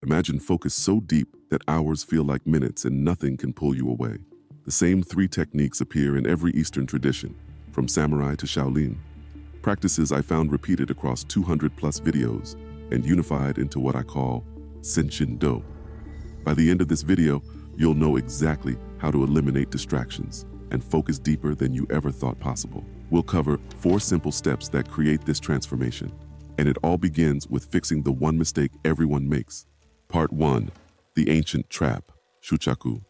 Imagine focus so deep that hours feel like minutes and nothing can pull you away. The same three techniques appear in every Eastern tradition, from samurai to Shaolin. Practices I found repeated across 200 plus videos and unified into what I call Senshin-do. By the end of this video, you'll know exactly how to eliminate distractions and focus deeper than you ever thought possible. We'll cover 4 simple steps that create this transformation, and it all begins with fixing the one mistake everyone makes. Part 1. The ancient trap, shuchaku.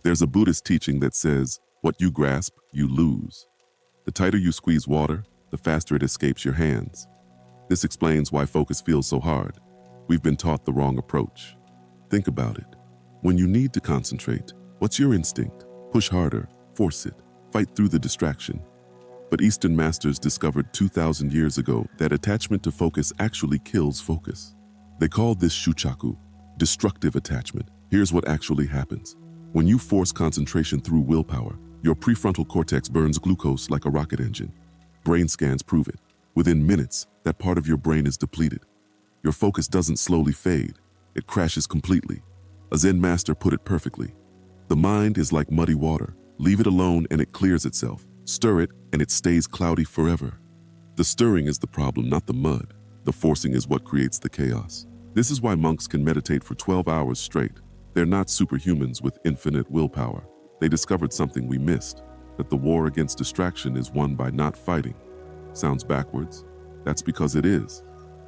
There's a Buddhist teaching that says, what you grasp, you lose. The tighter you squeeze water, the faster it escapes your hands. This explains why focus feels so hard. We've been taught the wrong approach. Think about it. When you need to concentrate, what's your instinct? Push harder, force it, fight through the distraction. But Eastern masters discovered 2,000 years ago that attachment to focus actually kills focus. They called this shuchaku, destructive attachment. Here's what actually happens. When you force concentration through willpower, your prefrontal cortex burns glucose like a rocket engine. Brain scans prove it. Within minutes, that part of your brain is depleted. Your focus doesn't slowly fade, it crashes completely. A Zen master put it perfectly. The mind is like muddy water. Leave it alone and it clears itself. Stir it and it stays cloudy forever. The stirring is the problem, not the mud. The forcing is what creates the chaos. This is why monks can meditate for 12 hours straight. They're not superhumans with infinite willpower. They discovered something we missed, that the war against distraction is won by not fighting. Sounds backwards? That's because it is.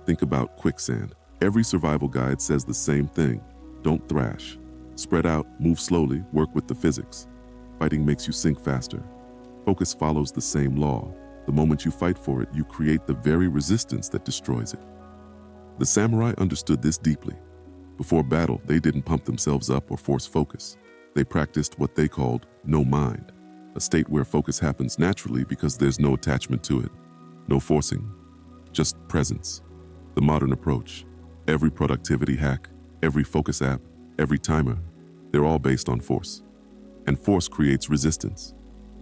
Think about quicksand. Every survival guide says the same thing. Don't thrash. Spread out, move slowly, work with the physics. Fighting makes you sink faster. Focus follows the same law. The moment you fight for it, you create the very resistance that destroys it. The samurai understood this deeply. Before battle, they didn't pump themselves up or force focus. They practiced what they called no mind, a state where focus happens naturally because there's no attachment to it. No forcing, just presence. The modern approach. Every productivity hack, every focus app, every timer, they're all based on force. And force creates resistance.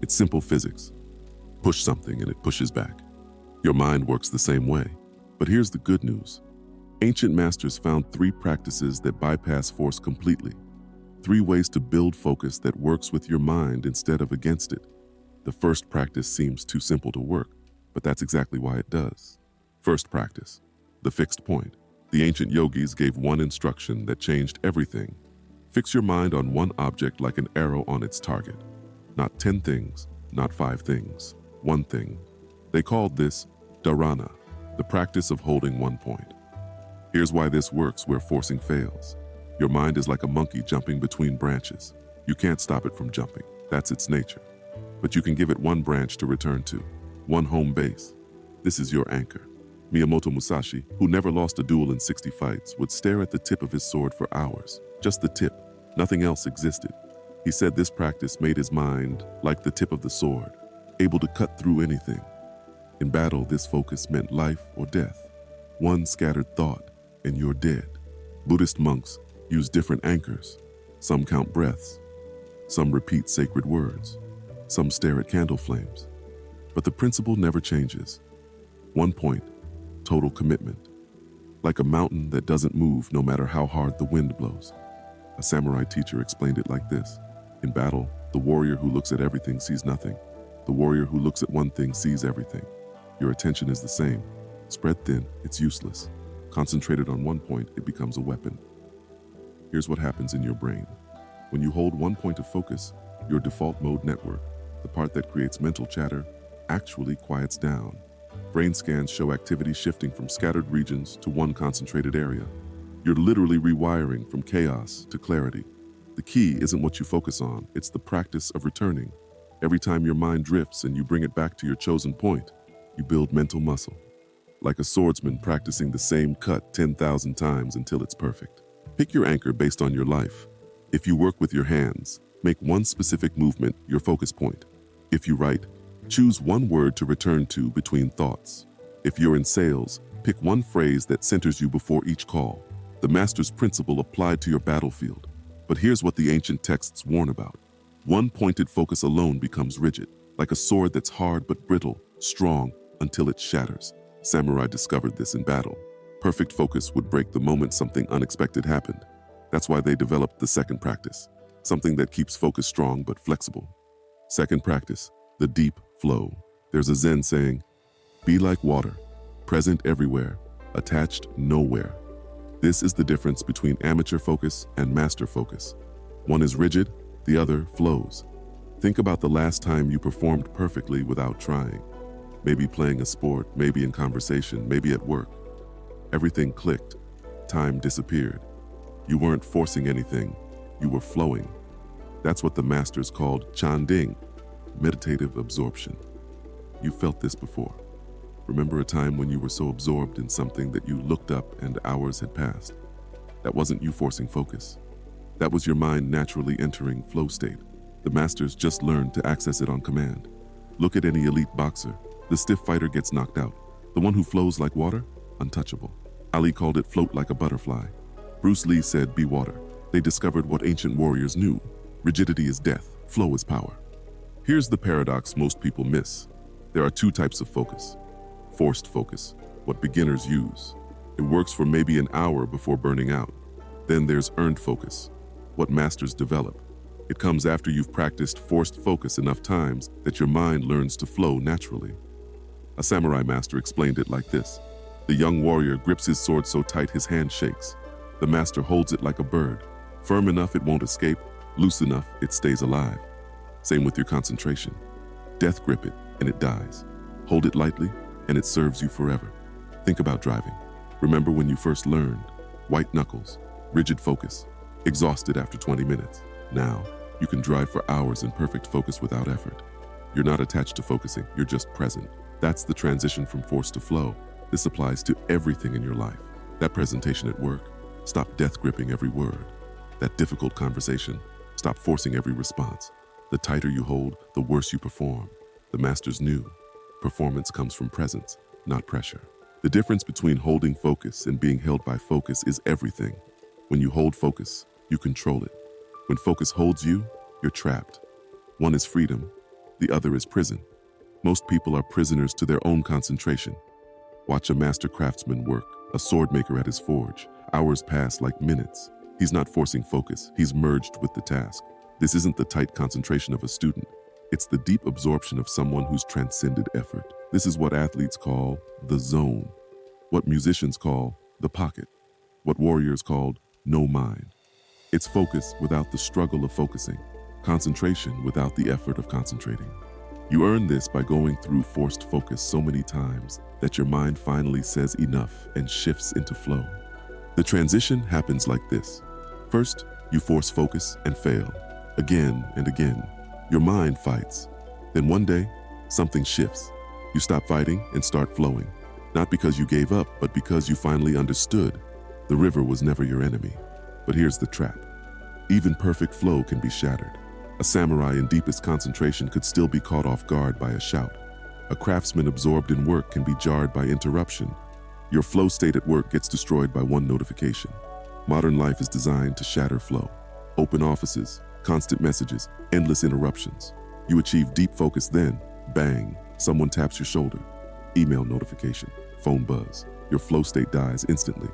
It's simple physics. Push something and it pushes back. Your mind works the same way. But here's the good news. Ancient masters found 3 practices that bypass force completely. 3 ways to build focus that works with your mind instead of against it. The first practice seems too simple to work, but that's exactly why it does. First practice, the fixed point. The ancient yogis gave one instruction that changed everything. Fix your mind on one object like an arrow on its target. Not 10 things, not 5 things, one thing. They called this dharana, the practice of holding one point. Here's why this works where forcing fails. Your mind is like a monkey jumping between branches. You can't stop it from jumping. That's its nature. But you can give it one branch to return to, one home base. This is your anchor. Miyamoto Musashi, who never lost a duel in 60 fights, would stare at the tip of his sword for hours. Just the tip. Nothing else existed. He said this practice made his mind like the tip of the sword, able to cut through anything. In battle, this focus meant life or death. One scattered thought, and you're dead. Buddhist monks use different anchors. Some count breaths. Some repeat sacred words. Some stare at candle flames. But the principle never changes. One point, total commitment. Like a mountain that doesn't move no matter how hard the wind blows. A samurai teacher explained it like this. In battle, the warrior who looks at everything sees nothing. The warrior who looks at one thing sees everything. Your attention is the same. Spread thin, it's useless. Concentrated on one point, it becomes a weapon. Here's what happens in your brain. When you hold one point of focus, your default mode network, the part that creates mental chatter, actually quiets down. Brain scans show activity shifting from scattered regions to one concentrated area. You're literally rewiring from chaos to clarity. The key isn't what you focus on, it's the practice of returning. Every time your mind drifts and you bring it back to your chosen point, you build mental muscle. Like a swordsman practicing the same cut 10,000 times until it's perfect. Pick your anchor based on your life. If you work with your hands, make one specific movement your focus point. If you write, choose one word to return to between thoughts. If you're in sales, pick one phrase that centers you before each call. The master's principle applied to your battlefield. But here's what the ancient texts warn about. One pointed focus alone becomes rigid, like a sword that's hard but brittle, strong until it shatters. Samurai discovered this in battle. Perfect focus would break the moment something unexpected happened. That's why they developed the second practice, something that keeps focus strong but flexible. Second practice, the deep flow. There's a Zen saying, be like water, present everywhere, attached nowhere. This is the difference between amateur focus and master focus. One is rigid, the other flows. Think about the last time you performed perfectly without trying. Maybe playing a sport, maybe in conversation, maybe at work. Everything clicked. Time disappeared. You weren't forcing anything. You were flowing. That's what the masters called Chanding, meditative absorption. You felt this before. Remember a time when you were so absorbed in something that you looked up and hours had passed? That wasn't you forcing focus. That was your mind naturally entering flow state. The masters just learned to access it on command. Look at any elite boxer. The stiff fighter gets knocked out. The one who flows like water, untouchable. Ali called it float like a butterfly. Bruce Lee said, be water. They discovered what ancient warriors knew. Rigidity is death, flow is power. Here's the paradox most people miss. There are two types of focus. Forced focus, what beginners use. It works for maybe an hour before burning out. Then there's earned focus, what masters develop. It comes after you've practiced forced focus enough times that your mind learns to flow naturally. A samurai master explained it like this. The young warrior grips his sword so tight his hand shakes. The master holds it like a bird, firm enough it won't escape, loose enough it stays alive. Same with your concentration. Death grip it and it dies. Hold it lightly and it serves you forever. Think about driving. Remember when you first learned? White knuckles, rigid focus, exhausted after 20 minutes. Now, you can drive for hours in perfect focus without effort. You're not attached to focusing, you're just present. That's the transition from force to flow. This applies to everything in your life. That presentation at work, stop death gripping every word. That difficult conversation, stop forcing every response. The tighter you hold, the worse you perform. The masters knew. Performance comes from presence, not pressure. The difference between holding focus and being held by focus is everything. When you hold focus, you control it. When focus holds you, you're trapped. One is freedom, the other is prison. Most people are prisoners to their own concentration. Watch a master craftsman work, a sword maker at his forge. Hours pass like minutes. He's not forcing focus, he's merged with the task. This isn't the tight concentration of a student. It's the deep absorption of someone who's transcended effort. This is what athletes call the zone, what musicians call the pocket, what warriors called no mind. It's focus without the struggle of focusing, concentration without the effort of concentrating. You earn this by going through forced focus so many times that your mind finally says enough and shifts into flow. The transition happens like this. First, you force focus and fail, again and again. Your mind fights. Then one day, something shifts. You stop fighting and start flowing. Not because you gave up, but because you finally understood. The river was never your enemy. But here's the trap. Even perfect flow can be shattered. A samurai in deepest concentration could still be caught off guard by a shout. A craftsman absorbed in work can be jarred by interruption. Your flow state at work gets destroyed by one notification. Modern life is designed to shatter flow. Open offices, constant messages, endless interruptions. You achieve deep focus, then, bang, someone taps your shoulder. Email notification, phone buzz. Your flow state dies instantly.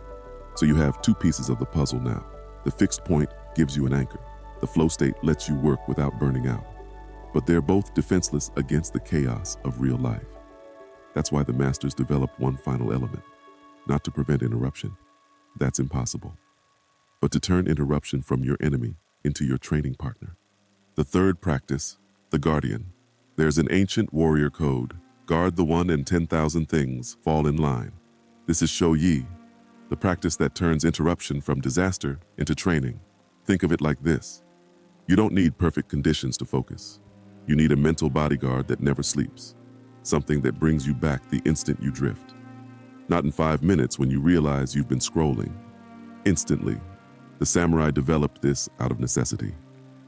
So you have two pieces of the puzzle now. The fixed point gives you an anchor. The flow state lets you work without burning out. But they're both defenseless against the chaos of real life. That's why the masters developed one final element. Not to prevent interruption. That's impossible. But to turn interruption from your enemy into your training partner. The third practice, the guardian. There's an ancient warrior code. Guard the one and 10,000 things, fall in line. This is Shou Yi, the practice that turns interruption from disaster into training. Think of it like this. You don't need perfect conditions to focus. You need a mental bodyguard that never sleeps. Something that brings you back the instant you drift. Not in 5 minutes when you realize you've been scrolling. Instantly. The samurai developed this out of necessity.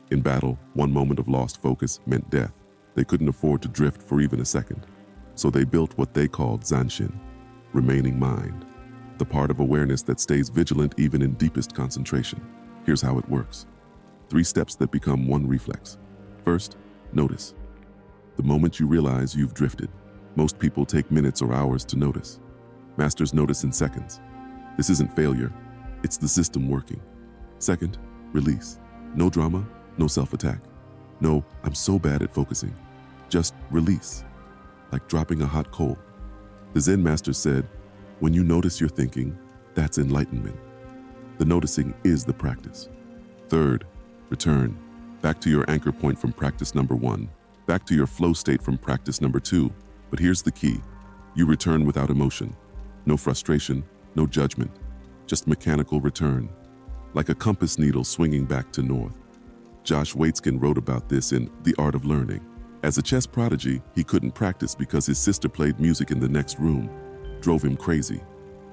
In battle, one moment of lost focus meant death. They couldn't afford to drift for even a second. So they built what they called Zanshin, remaining mind, the part of awareness that stays vigilant even in deepest concentration. Here's how it works. 3 steps that become one reflex. First, notice. The moment you realize you've drifted, most people take minutes or hours to notice. Masters notice in seconds. This isn't failure, it's the system working. Second, release. No drama, no self-attack. No, I'm so bad at focusing. Just release, like dropping a hot coal. The Zen master said, when you notice your thinking, that's enlightenment. The noticing is the practice. Third, return. Back to your anchor point from practice number 1. Back to your flow state from practice number 2. But here's the key. You return without emotion. No frustration, no judgment. Just mechanical return. Like a compass needle swinging back to north. Josh Waitzkin wrote about this in The Art of Learning. As a chess prodigy, he couldn't practice because his sister played music in the next room. Drove him crazy.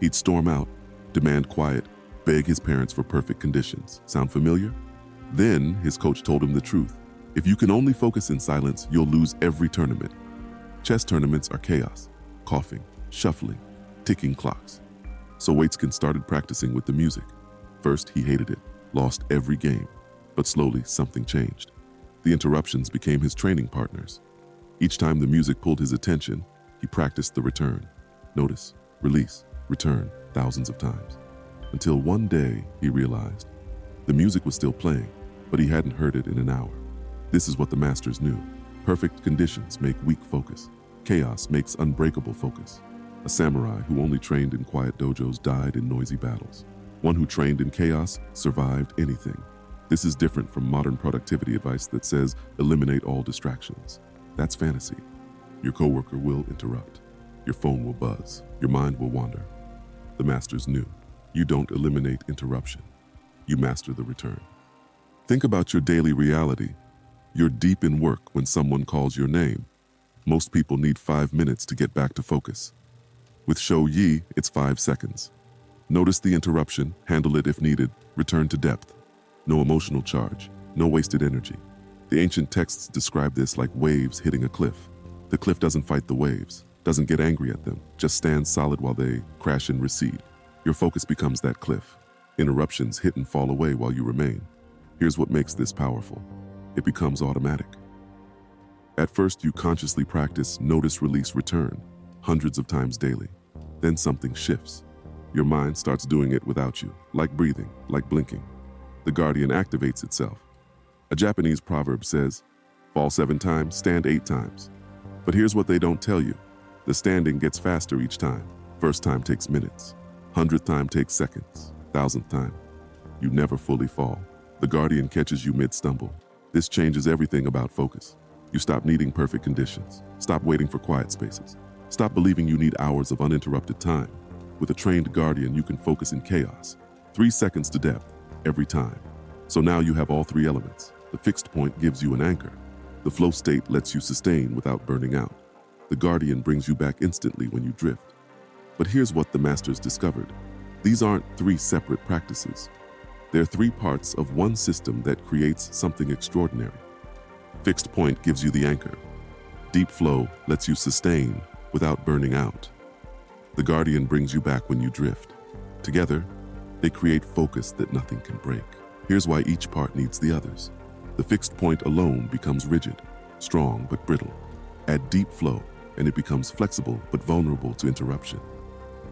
He'd storm out, demand quiet, beg his parents for perfect conditions. Sound familiar? Then his coach told him the truth. If you can only focus in silence, you'll lose every tournament. Chess tournaments are chaos, coughing, shuffling, ticking clocks. So Waitzkin started practicing with the music. First, he hated it, lost every game. But slowly, something changed. The interruptions became his training partners. Each time the music pulled his attention, he practiced the return. Notice, release, return, thousands of times. Until one day, he realized the music was still playing, but he hadn't heard it in an hour. This is what the masters knew. Perfect conditions make weak focus. Chaos makes unbreakable focus. A samurai who only trained in quiet dojos died in noisy battles. One who trained in chaos survived anything. This is different from modern productivity advice that says eliminate all distractions. That's fantasy. Your coworker will interrupt. Your phone will buzz. Your mind will wander. The masters knew. You don't eliminate interruption. You master the return. Think about your daily reality. You're deep in work when someone calls your name. Most people need 5 minutes to get back to focus. With Shou Yi, it's 5 seconds. Notice the interruption, handle it if needed, return to depth. No emotional charge, no wasted energy. The ancient texts describe this like waves hitting a cliff. The cliff doesn't fight the waves, doesn't get angry at them, just stands solid while they crash and recede. Your focus becomes that cliff. Interruptions hit and fall away while you remain. Here's what makes this powerful. It becomes automatic. At first, you consciously practice notice, release, return, hundreds of times daily. Then something shifts. Your mind starts doing it without you, like breathing, like blinking. The guardian activates itself. A Japanese proverb says, fall 7 times, stand 8 times. But here's what they don't tell you. The standing gets faster each time. First time takes minutes. 100th time takes seconds. 1000th time. You never fully fall. The guardian catches you mid-stumble. This changes everything about focus. You stop needing perfect conditions. Stop waiting for quiet spaces. Stop believing you need hours of uninterrupted time. With a trained guardian, you can focus in chaos. 3 seconds to depth, every time. So now you have all 3 elements. The fixed point gives you an anchor. The flow state lets you sustain without burning out. The guardian brings you back instantly when you drift. But here's what the masters discovered. These aren't 3 separate practices. They're 3 parts of one system that creates something extraordinary. Fixed point gives you the anchor. Deep flow lets you sustain without burning out. The guardian brings you back when you drift. Together, they create focus that nothing can break. Here's why each part needs the others. The fixed point alone becomes rigid, strong but brittle. Add deep flow, and it becomes flexible but vulnerable to interruption.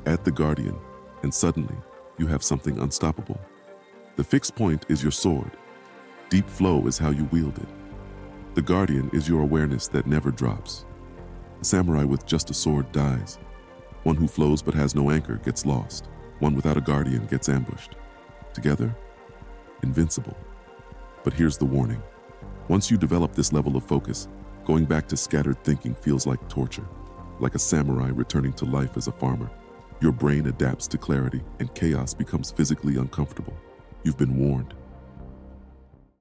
Add the guardian, and suddenly, you have something unstoppable. The fixed point is your sword. Deep flow is how you wield it. The guardian is your awareness that never drops. A samurai with just a sword dies. One who flows but has no anchor gets lost. One without a guardian gets ambushed. Together, invincible. But here's the warning. Once you develop this level of focus, going back to scattered thinking feels like torture. Like a samurai returning to life as a farmer. Your brain adapts to clarity and chaos becomes physically uncomfortable. You've been warned.